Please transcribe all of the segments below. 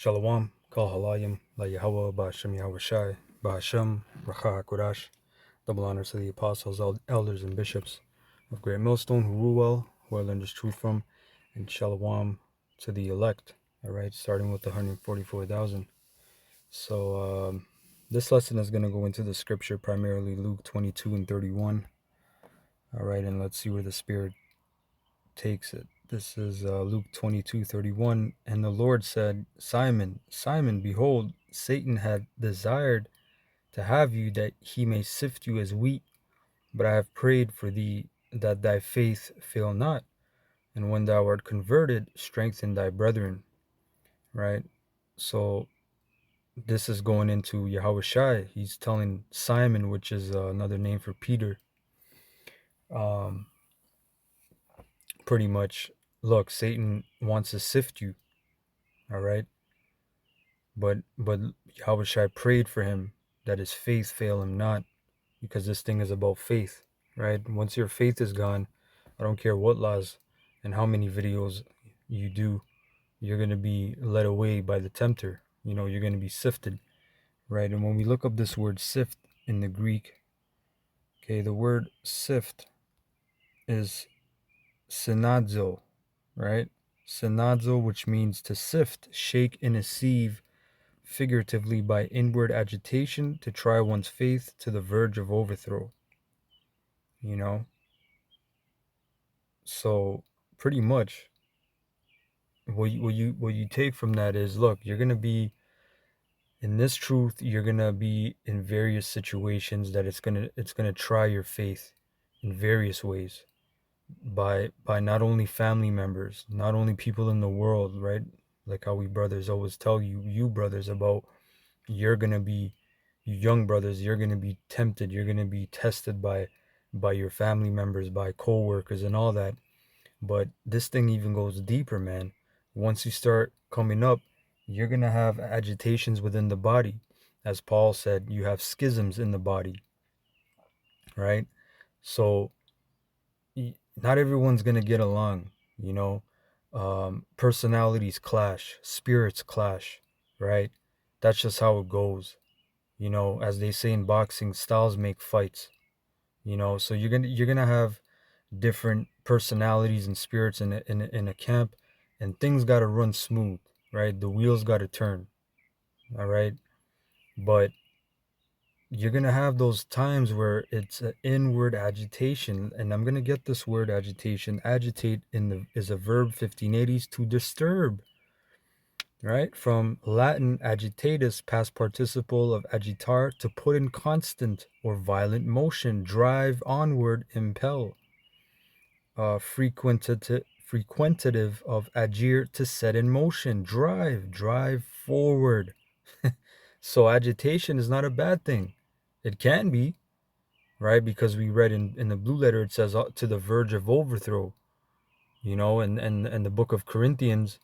Shalom, Kal Halayim, La Yahweh, Ba'ashem Yahweh Shai, Ba'ashem, Racha HaKodash. Double honors to the apostles, elders, and bishops of Great Millstone who rule well, who I learned this truth from, and Shalom to the elect. All right, starting with the 144,000. So this lesson is going to go into the scripture, primarily Luke 22 and 31. All right, and let's see where the Spirit takes it. This is Luke 22:31. And the Lord said, Simon, Simon, behold, Satan had desired to have you, that he may sift you as wheat. But I have prayed for thee, that thy faith fail not. And when thou art converted, strengthen thy brethren. Right? So this is going into Yahweh Shai. He's telling Simon, which is another name for Peter, pretty much, look, Satan wants to sift you. All right? But Yahweh Shai prayed for him that his faith fail him not, because this thing is about faith, right? Once your faith is gone, I don't care what laws and how many videos you do, you're going to be led away by the tempter. You know, you're going to be sifted, right? And when we look up this word sift in the Greek, okay, the word sift is synadzo, right? Synadzo, which means to sift, shake, and a sieve, figuratively by inward agitation, to try one's faith to the verge of overthrow. You know, so pretty much what you take from that is, look, you're gonna be in this truth, you're gonna be in various situations that it's gonna try your faith in various ways, by not only family members, not only people in the world, right? Like how we brothers always tell you brothers, about, you're gonna be, you young brothers, you're gonna be tempted, you're gonna be tested by your family members, by co-workers and all that. But this thing even goes deeper, man. Once you start coming up, you're gonna have agitations within the body. As Paul said, you have schisms in the body, right? So not everyone's gonna get along, you know. Personalities clash, spirits clash, right? That's just how it goes. You know, as they say in boxing, styles make fights. You know, so you're gonna have different personalities and spirits in a camp, and things gotta run smooth, right? The wheels gotta turn, all right. But you're gonna have those times where it's an inward agitation, and I'm gonna get this word agitation. Agitate is a verb 1580s, to disturb. Right? From Latin agitatus, past participle of agitar, to put in constant or violent motion, drive onward, impel. Frequentative of agir, to set in motion, drive forward. So agitation is not a bad thing. It can be, right? Because we read in the blue letter, it says to the verge of overthrow, you know, and the book of Corinthians,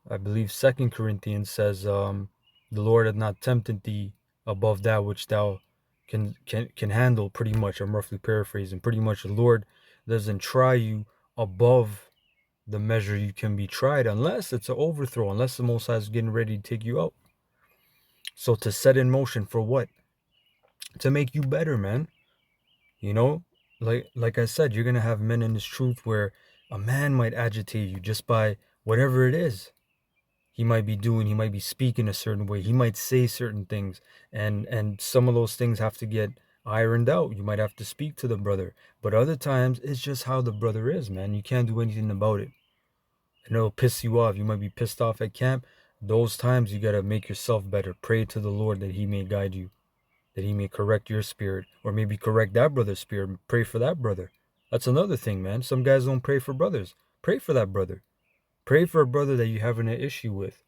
I believe 2 Corinthians says, the Lord hath not tempted thee above that which thou can handle. Pretty much, I'm roughly paraphrasing. Pretty much, the Lord doesn't try you above the measure you can be tried, unless it's an overthrow, unless the Most High is getting ready to take you out. So to set in motion for what? To make you better, man. You know, like I said, you're gonna have men in this truth where a man might agitate you just by whatever it is. He might be speaking a certain way. He might say certain things, and some of those things have to get ironed out. You might have to speak to the brother. But other times, it's just how the brother is, man. You can't do anything about it. And it'll piss you off. You might be pissed off at camp. Those times, you got to make yourself better. Pray to the Lord that he may guide you, that he may correct your spirit, or maybe correct that brother's spirit. Pray for that brother. That's another thing, man. Some guys don't pray for brothers. Pray for that brother. Pray for a brother that you're having an issue with.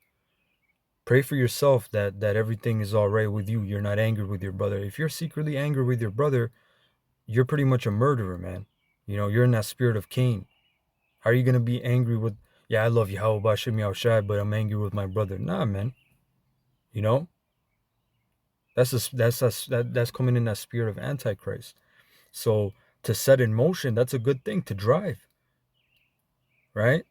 Pray for yourself that everything is all right with you. You're not angry with your brother. If you're secretly angry with your brother, you're pretty much a murderer, man. You know, you're in that spirit of Cain. How are you going to be angry with, yeah, I love you, how about Shimmy Shai, but I'm angry with my brother? Nah, man. You know, that's coming in that spirit of Antichrist. So to set in motion, that's a good thing, to drive, right?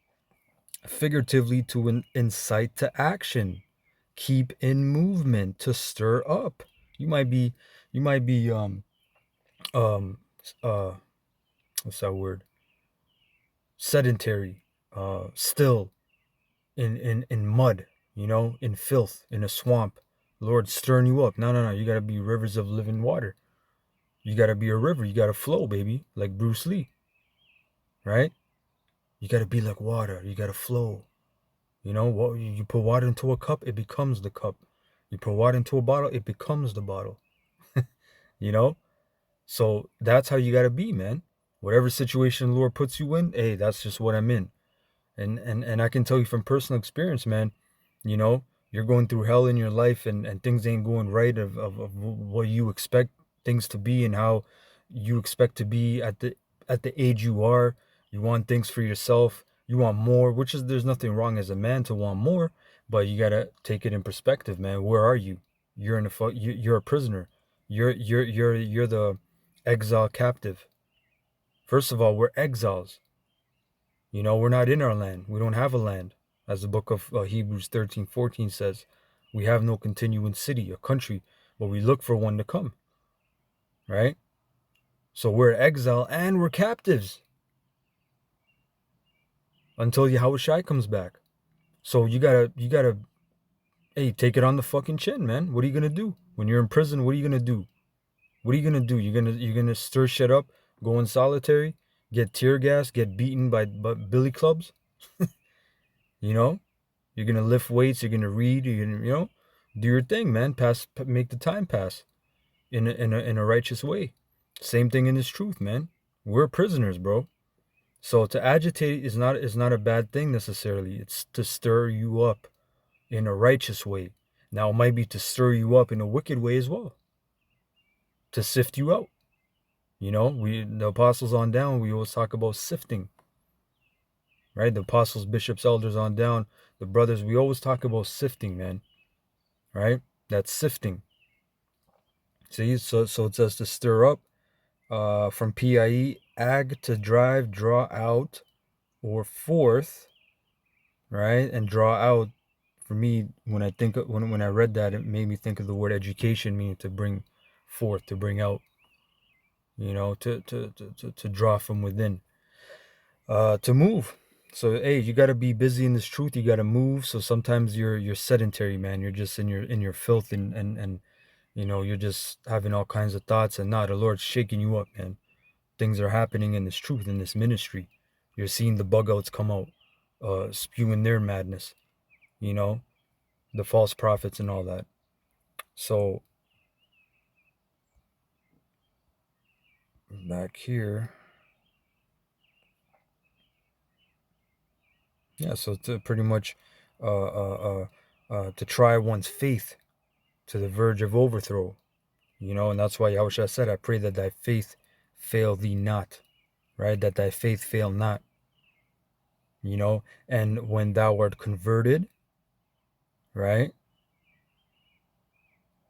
Figuratively, to incite to action. keep in movement, to stir up. You might be, you might be, um, uh, what's that word? Sedentary, still in mud, in filth, in a swamp. Lord stirring you up. No, no, no. You gotta be rivers of living water. You gotta be a river. You gotta flow, baby, like Bruce Lee, right? You gotta be like water. You gotta flow. What you put water into a cup, it becomes the cup. You put water into a bottle, it becomes the bottle. you know? So that's how you gotta be, man. Whatever situation the Lord puts you in, hey, that's just what I'm in. And I can tell you from personal experience, man, you know, you're going through hell in your life and things ain't going right of what you expect things to be and how you expect to be at the age you are. You want things for yourself. You want more, which is there's nothing wrong as a man to want more, but you gotta take it in perspective, man. Where are you? You're a prisoner. You're the exile captive. First of all, we're exiles. We're not in our land. We don't have a land. As the book of Hebrews 13:14 says, we have no continuing city, a country, but we look for one to come, right? So we're exile and we're captives until Yahushua comes back. So you gotta, hey, take it on the fucking chin, man. What are you gonna do? When you're in prison, what are you gonna do? What are you gonna do? You're gonna stir shit up, go in solitary, get tear gas, get beaten by billy clubs? You know? You're gonna lift weights. You're gonna read. You're gonna, do your thing, man. Make the time pass in a righteous way. Same thing in this truth, man. We're prisoners, bro. So to agitate is not a bad thing necessarily. It's to stir you up in a righteous way. Now it might be to stir you up in a wicked way as well, to sift you out. The apostles on down. We always talk about sifting, right? The apostles, bishops, elders on down. The brothers. We always talk about sifting, man. Right? That's sifting. See, so it says to stir up, from PIE, ag, to drive, draw out, or forth, right? And draw out, for me, when when I read that, it made me think of the word education, meaning to bring forth, to bring out, to draw from within, to move. So hey, you got to be busy in this truth. You got to move. So sometimes you're sedentary, man. You're just in your filth and you're just having all kinds of thoughts, and the Lord's shaking you up, man. Things are happening in this truth, in this ministry. You're seeing the bug outs come out, spewing their madness, the false prophets and all that. So back here, yeah. So to pretty much, to try one's faith to the verge of overthrow, and that's why Yahushua said, "I pray that thy faith fail thee not," right? That thy faith fail not. And when thou art converted, right,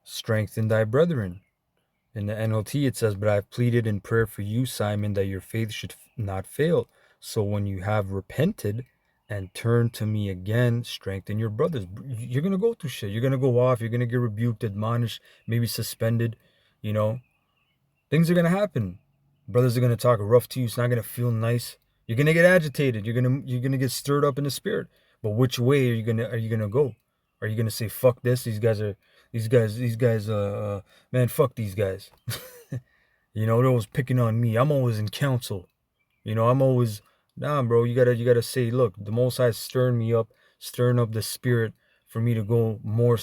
strengthen thy brethren. In the NLT, it says, "But I have pleaded in prayer for you, Simon, that your faith should not fail. So when you have repented and turned to me again, strengthen your brothers." You're going to go through shit. You're going to go off. You're going to get rebuked, admonished, maybe suspended. Things are going to happen. Brothers are going to talk rough to you. It's not going to feel nice. You're going to get agitated. You're going to get stirred up in the spirit. But which way are you going to go? Are you going to say, fuck this? These guys, man, fuck these guys. They're always picking on me. I'm always in counsel. I'm always, nah, bro, you gotta say, look, the Most High is stirring up the spirit for me to go more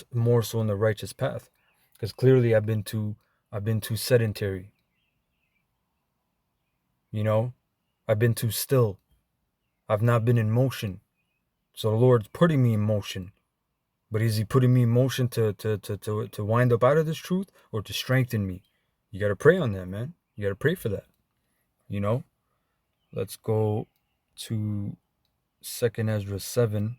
so in the righteous path. Because clearly I've been too sedentary. I've been too still. I've not been in motion. So the Lord's putting me in motion. But is he putting me in motion to wind up out of this truth, or to strengthen me? You got to pray on that, man. You got to pray for that. Let's go to 2nd Ezra 7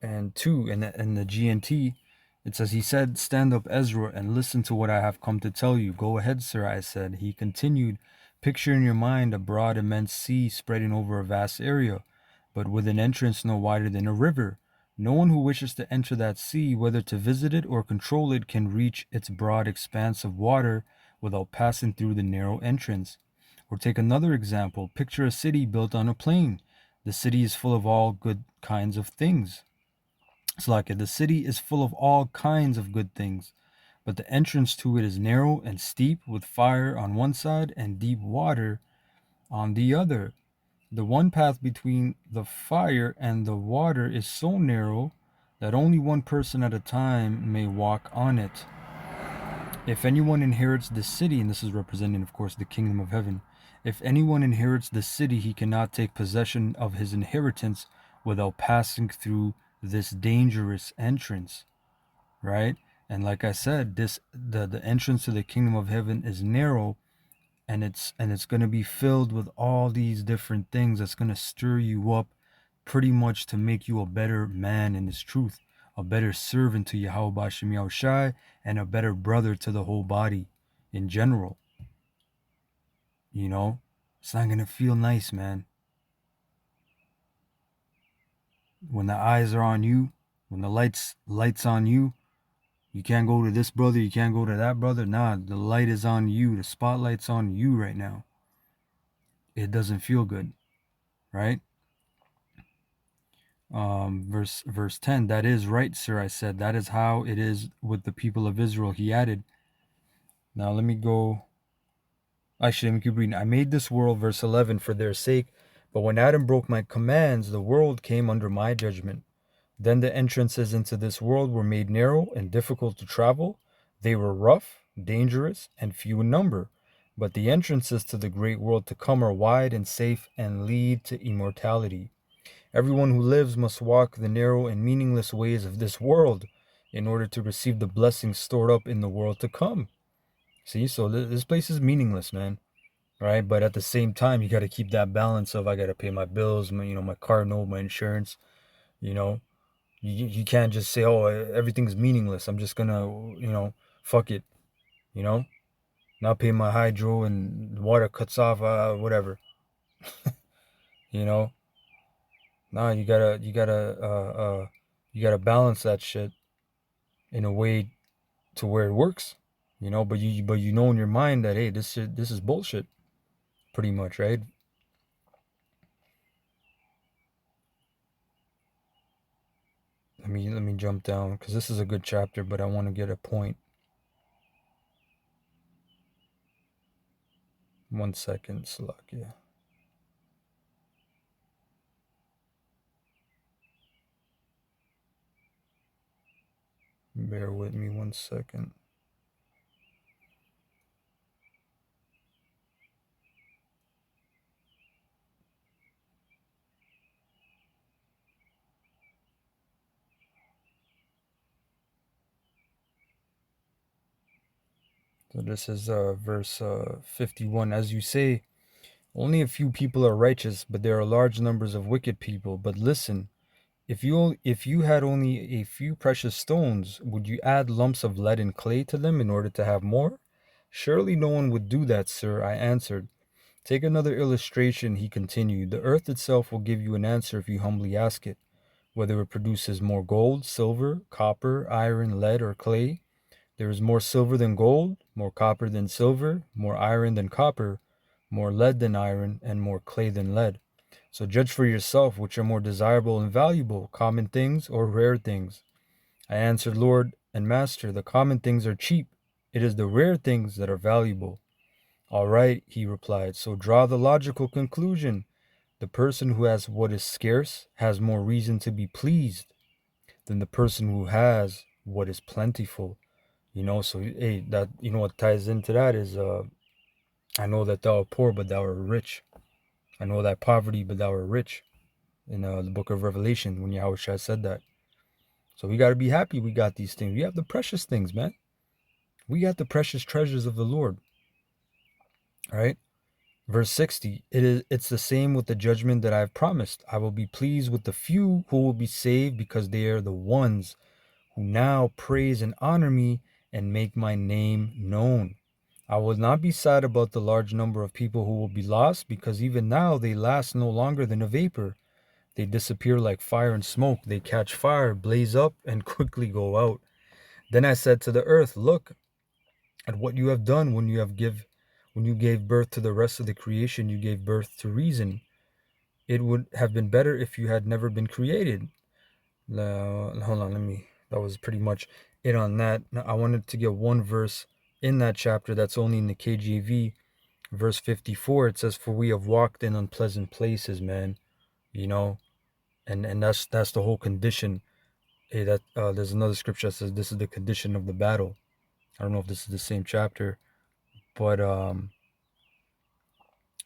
and 2 in the GNT. It says, "He said, 'Stand up, Ezra, and listen to what I have come to tell you.' 'Go ahead, sir,' I said. He continued, 'Picture in your mind a broad, immense sea spreading over a vast area, but with an entrance no wider than a river. No one who wishes to enter that sea, whether to visit it or control it, can reach its broad expanse of water without passing through the narrow entrance. Or take another example. Picture a city built on a plain. The city is full of all good kinds of things. It's like the city is full of all kinds of good things, but the entrance to it is narrow and steep, with fire on one side and deep water on the other. The one path between the fire and the water is so narrow that only one person at a time may walk on it. If anyone inherits the city, and this is representing, of course, the kingdom of heaven, if anyone inherits the city, he cannot take possession of his inheritance without passing through this dangerous entrance, right? And like I said, the entrance to the kingdom of heaven is narrow, and it's going to be filled with all these different things that's going to stir you up pretty much to make you a better man in this truth, a better servant to Yahweh Bashem Yahushai, and a better brother to the whole body in general. You know, it's not going to feel nice, man. When the eyes are on you, when the lights on you, you can't go to this brother, you can't go to that brother. Nah, the light is on you, the spotlight's on you right now. It doesn't feel good, right? Verse 10, that is right, sir, I said. That is how it is with the people of Israel, he added. Now let me go. Actually, let me keep reading. I made this world, verse 11, for their sake, but when Adam broke my commands, the world came under my judgment. Then the entrances into this world were made narrow and difficult to travel. They were rough, dangerous, and few in number. But the entrances to the great world to come are wide and safe and lead to immortality. Everyone who lives must walk the narrow and meaningless ways of this world in order to receive the blessings stored up in the world to come. See, so this place is meaningless, man. Right? But at the same time, you got to keep that balance of I got to pay my bills, my car note, my insurance. You know, you can't just say, oh, everything's meaningless. I'm just gonna, fuck it. You know, not pay my hydro and the water cuts off, whatever. You know, nah, you gotta balance that shit in a way to where it works. But you know in your mind that hey, this is bullshit, pretty much, right? Let me jump down because this is a good chapter, but I want to get a point. 1 second, Salakia. Bear with me 1 second. So this is verse 51. As you say, only a few people are righteous, but there are large numbers of wicked people. But listen, if you had only a few precious stones, would you add lumps of lead and clay to them in order to have more? Surely no one would do that, sir, I answered. Take another illustration, he continued. The earth itself will give you an answer if you humbly ask it, whether it produces more gold, silver, copper, iron, lead, or clay. There is more silver than gold, more copper than silver, more iron than copper, more lead than iron, and more clay than lead. So judge for yourself which are more desirable and valuable, common things or rare things. I answered, Lord and Master, the common things are cheap. It is the rare things that are valuable. All right, he replied, so draw the logical conclusion. The person who has what is scarce has more reason to be pleased than the person who has what is plentiful. So hey, that what ties into that is I know that thou art poor, but thou art rich. I know that poverty, but thou art rich. In the book of Revelation, when Yahweh Shai said that. So we got to be happy we got these things. We have the precious things, man. We got the precious treasures of the Lord. All right. Verse 60, it's the same with the judgment that I have promised. I will be pleased with the few who will be saved because they are the ones who now praise and honor me and make my name known. I will not be sad about the large number of people who will be lost because even now they last no longer than a vapor. They disappear like fire and smoke. They catch fire, blaze up, and quickly go out. Then I said to the earth, look at what you have done when you gave birth to the rest of the creation. You gave birth to reason. It would have been better if you had never been created. Hold on, that was pretty much it on that. Now, I wanted to get one verse in that chapter that's only in the KJV, verse 54. It says, "For we have walked in unpleasant places, man." You know, and that's the whole condition. Hey, that there's another scripture that says this is the condition of the battle. I don't know if this is the same chapter, but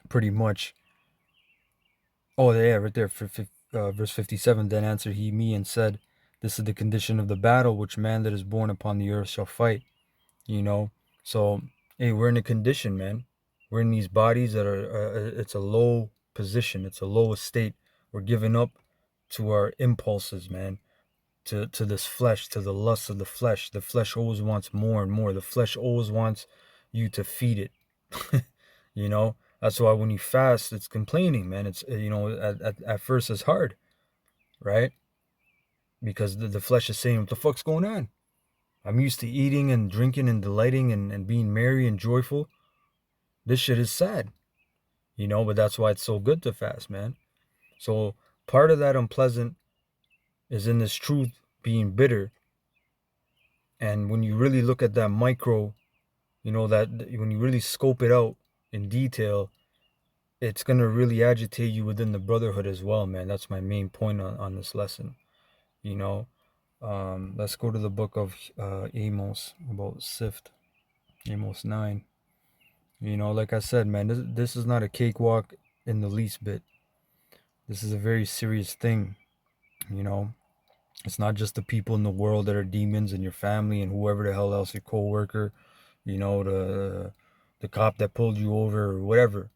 pretty much. Oh yeah, right there for verse 57. Then answered he me and said, "This is the condition of the battle which man that is born upon the earth shall fight." You know, so hey, we're in a condition, man. We're in these bodies that are. It's a low position. It's a low estate. We're giving up to our impulses, man. To this flesh, to the lust of the flesh. The flesh always wants more and more. The flesh always wants you to feed it. You know, that's why when you fast, it's complaining, man. It's at first it's hard, right? Because the flesh is saying, "What the fuck's going on? I'm used to eating and drinking and delighting and being merry and joyful. This shit is sad." But that's why it's so good to fast, man. So part of that unpleasant is in this truth being bitter. And when you really look at that micro, that when you really scope it out in detail, it's going to really agitate you within the brotherhood as well, man. That's my main point on this lesson. Let's go to the book of Amos about Sift, Amos 9. Like I said, man, this is not a cakewalk in the least bit. This is a very serious thing. It's not just the people in the world that are demons and your family and whoever the hell else, your co-worker, the cop that pulled you over or whatever.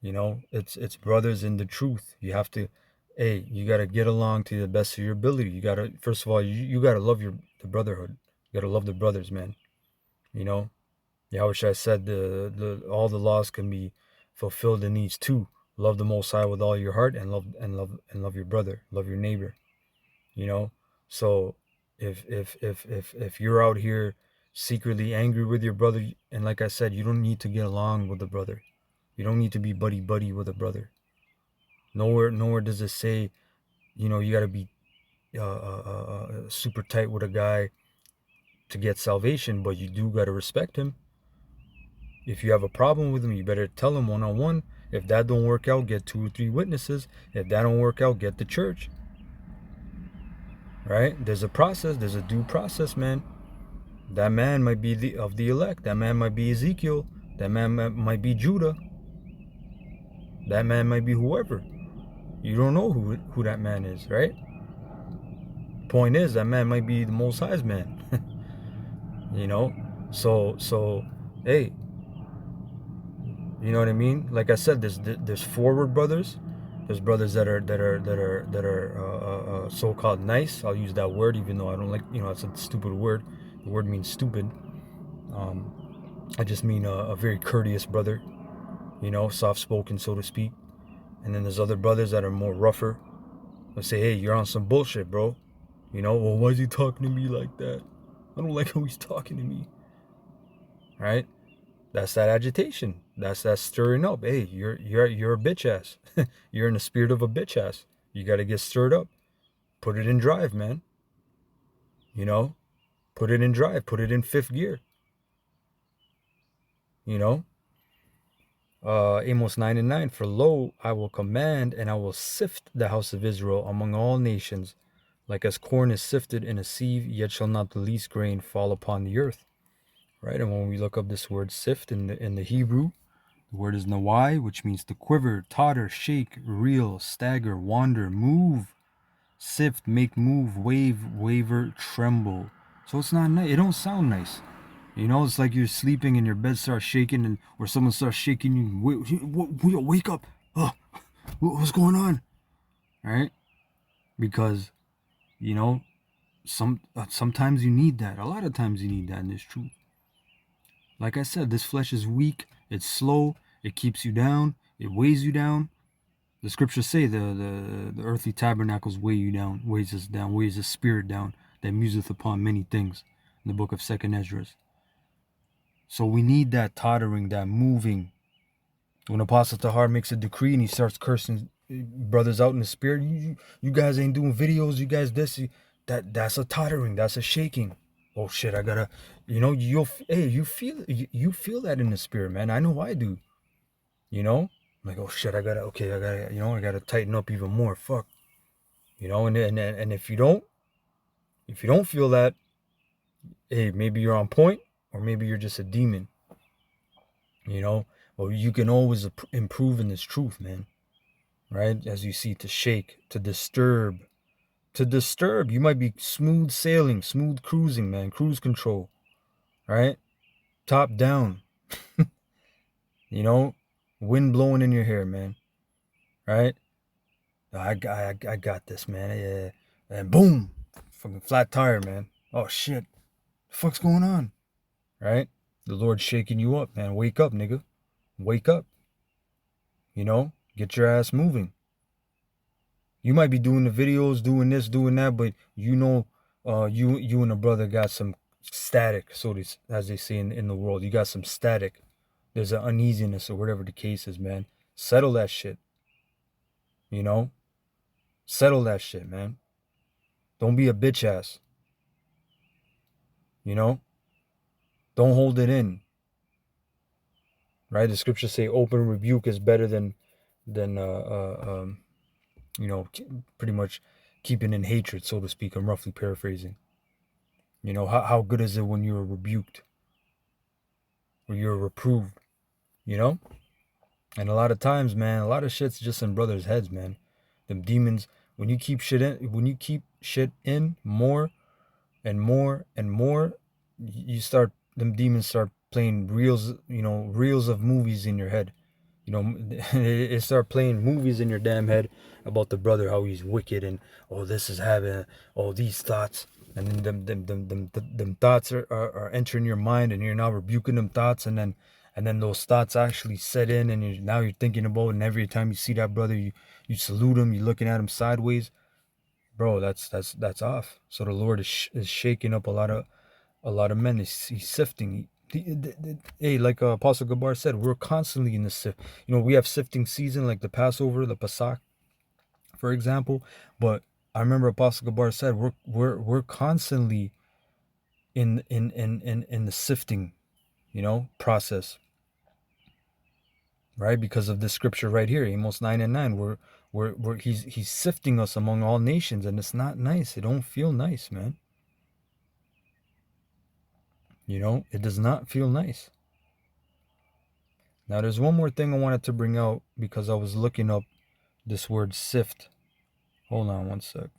It's brothers in the truth. You have to, you got to get along to the best of your ability. You got to, first of all, you got to love the brotherhood. You got to love the brothers, man. Yahweh said all the laws can be fulfilled in these two. Love the Most High with all your heart and love your brother, love your neighbor. So if you're out here secretly angry with your brother, and like I said, you don't need to get along with the brother. You don't need to be buddy with a brother. Nowhere does it say, you got to be super tight with a guy to get salvation, but you do got to respect him. If you have a problem with him, you better tell him one-on-one. If that don't work out, get 2 or 3 witnesses. If that don't work out, get the church. Right? There's a process. There's a due process, man. That man might be of the elect. That man might be Ezekiel. That man might be Judah. That man might be whoever. You don't know who that man is, right? Point is, that man might be the Most High's man. So hey, you know what I mean? Like I said, there's forward brothers. There's brothers that are so-called nice. I'll use that word, even though I don't like, it's a stupid word. The word means stupid. I just mean a very courteous brother, soft-spoken, so to speak. And then there's other brothers that are more rougher. They'll say, "Hey, you're on some bullshit, bro. Well, why is he talking to me like that? I don't like how he's talking to me." Right? That's that agitation. That's that stirring up. Hey, you're a bitch ass. You're in the spirit of a bitch ass. You got to get stirred up. Put it in drive, man. Put it in drive. Put it in fifth gear. Amos 9:9. For lo, I will command and I will sift the house of Israel among all nations, like as corn is sifted in a sieve, yet shall not the least grain fall upon the earth. Right? And when we look up this word sift in the Hebrew, the word is nawai, which means to quiver, totter, shake, reel, stagger, wander, move, sift, make move, wave, waver, tremble. So it's not nice. It don't sound nice. It's like you're sleeping and your bed starts shaking, or someone starts shaking you. Wake up! Oh, what's going on? Right? Because sometimes you need that. A lot of times you need that in this truth. Like I said, this flesh is weak. It's slow. It keeps you down. It weighs you down. The scriptures say the earthly tabernacles weighs us down, weighs the spirit down, that museth upon many things, in the book of Second Ezra. So we need that tottering, that moving. When Apostle Tahar makes a decree and he starts cursing brothers out in the spirit, you guys ain't doing videos, you guys this, that's a tottering, that's a shaking. Oh shit, I gotta, you feel that in the spirit, man. I know I do. Like, oh shit, I gotta tighten up even more. Fuck, and if you don't feel that, hey, maybe you're on point, or maybe you're just a demon. Well, you can always improve in this truth, man. Right? As you see, to shake, to disturb. You might be smooth sailing, smooth cruising, man. Cruise control, right? Top down, wind blowing in your hair, man. Right? I got this, man. Yeah. And boom, fucking flat tire, man. Oh shit, the fuck's going on? Right? The Lord's shaking you up, man. Wake up, nigga. Wake up. Get your ass moving. You might be doing the videos, doing this, doing that, but you and a brother got some static, as they say in the world. You got some static. There's an uneasiness or whatever the case is, man. Settle that shit. Settle that shit, man. Don't be a bitch ass. Don't hold it in. Right? The scriptures say open rebuke is better than pretty much keeping in hatred, so to speak. I'm roughly paraphrasing. How good is it when you're rebuked or you're reproved? And a lot of times, man, a lot of shit's just in brothers' heads, man. Them demons, when you keep shit in more and more and more, them demons start playing reels of movies in your head. It start playing movies in your damn head about the brother, how he's wicked, and this is having all these thoughts, and then them thoughts are entering your mind, and you're now rebuking them thoughts, and then those thoughts actually set in, and now you're thinking about it, and every time you see that brother, you salute him, you're looking at him sideways, bro. That's off. So the Lord is shaking up a lot of men. He's sifting. Hey, like Apostle Gabar said, we're constantly in the sift. We have sifting season, like the Passover, the Pesach, for example. But I remember Apostle Gabar said we're constantly in the sifting, process, right? Because of this scripture right here, Amos 9:9. He's sifting us among all nations, and it's not nice. It don't feel nice, man. It does not feel nice. Now, there's one more thing I wanted to bring out because I was looking up this word sift. Hold on one sec.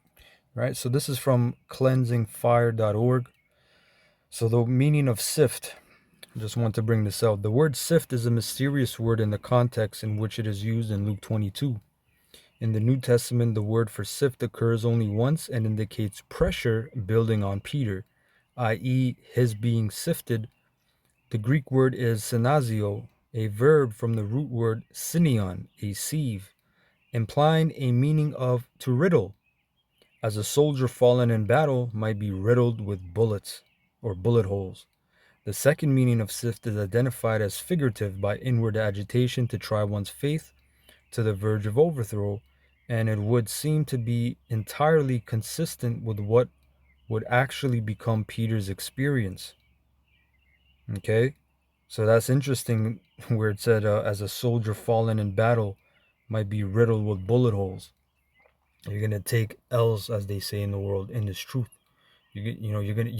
Right? So this is from cleansingfire.org. So the meaning of sift, I just want to bring this out. The word sift is a mysterious word in the context in which it is used in Luke 22. In the New Testament, the word for sift occurs only once and indicates pressure building on Peter, i.e. his being sifted. The Greek word is synazio, a verb from the root word synion, a sieve, implying a meaning of to riddle, as a soldier fallen in battle might be riddled with bullets or bullet holes. The second meaning of sift is identified as figurative by inward agitation to try one's faith to the verge of overthrow, and it would seem to be entirely consistent with what would actually become Peter's experience. Okay? So that's interesting where it said, as a soldier fallen in battle might be riddled with bullet holes. You're gonna take L's, as they say in the world, in this truth. You're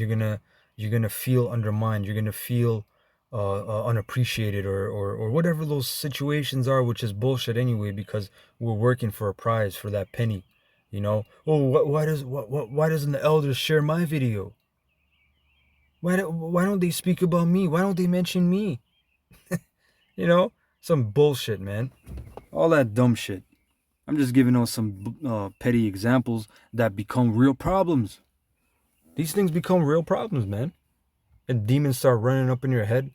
gonna feel undermined. You're gonna feel unappreciated, or whatever those situations are, which is bullshit anyway, because we're working for a prize, for that penny. Why doesn't the elders share my video? Why don't they speak about me? Why don't they mention me? Some bullshit, man. All that dumb shit. I'm just giving out some petty examples that become real problems. These things become real problems, man. And demons start running up in your head.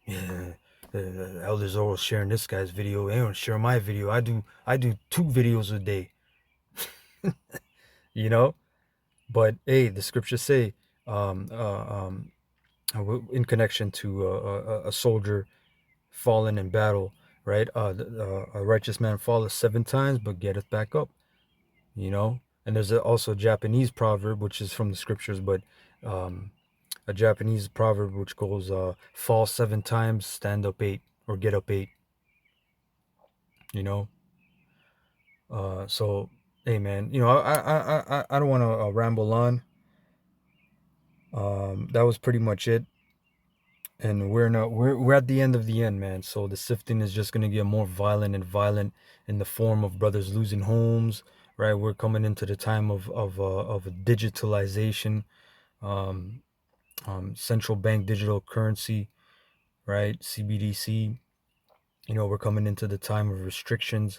Yeah, The elders always sharing this guy's video. They don't share my video. I do 2 videos a day. You know. But hey, the scriptures say, um, uh, um, in connection to a soldier fallen in battle, right? A righteous man falleth 7 times, but getteth back up. You know, and there's also a Japanese proverb which is from the scriptures, but a Japanese proverb which goes, "Fall 7 times, stand up 8, or get up 8." You know, so hey, man, I don't want to ramble on. That was pretty much it. And we're at the end of the end, man. So the sifting is just gonna get more violent and violent in the form of brothers losing homes, right? We're coming into the time of digitalization, um, central bank digital currency, right? CBDC. We're coming into the time of restriction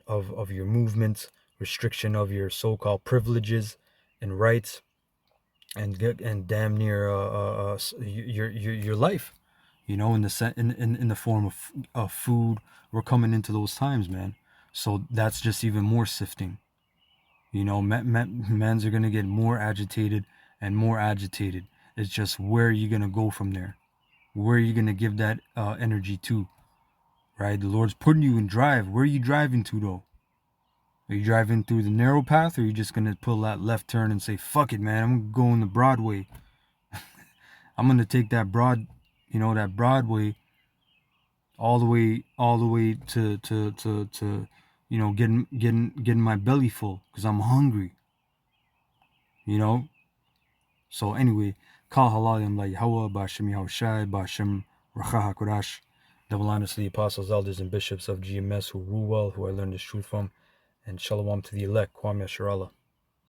of your movements, restriction of your so-called privileges and rights, and damn near your life. In the form of food. We're coming into those times, man. So that's just even more sifting. Mans are gonna get more agitated and more agitated. It's just, where are you gonna go from there? Where are you gonna give that energy to? Right? The Lord's putting you in drive. Where are you driving to, though? Are you driving through the narrow path, or are you just gonna pull that left turn and say, "Fuck it, man, I'm going the Broadway. I'm gonna take that Broadway all the way to getting my belly full because I'm hungry." So anyway, Kal Halalim La Yahweh Bashem Yahushai Bashem Racha HaKodash. Double honors to the apostles, elders, and bishops of GMS who rule well, who I learned this truth from, and shalom to the elect, Kwam Yasharallah.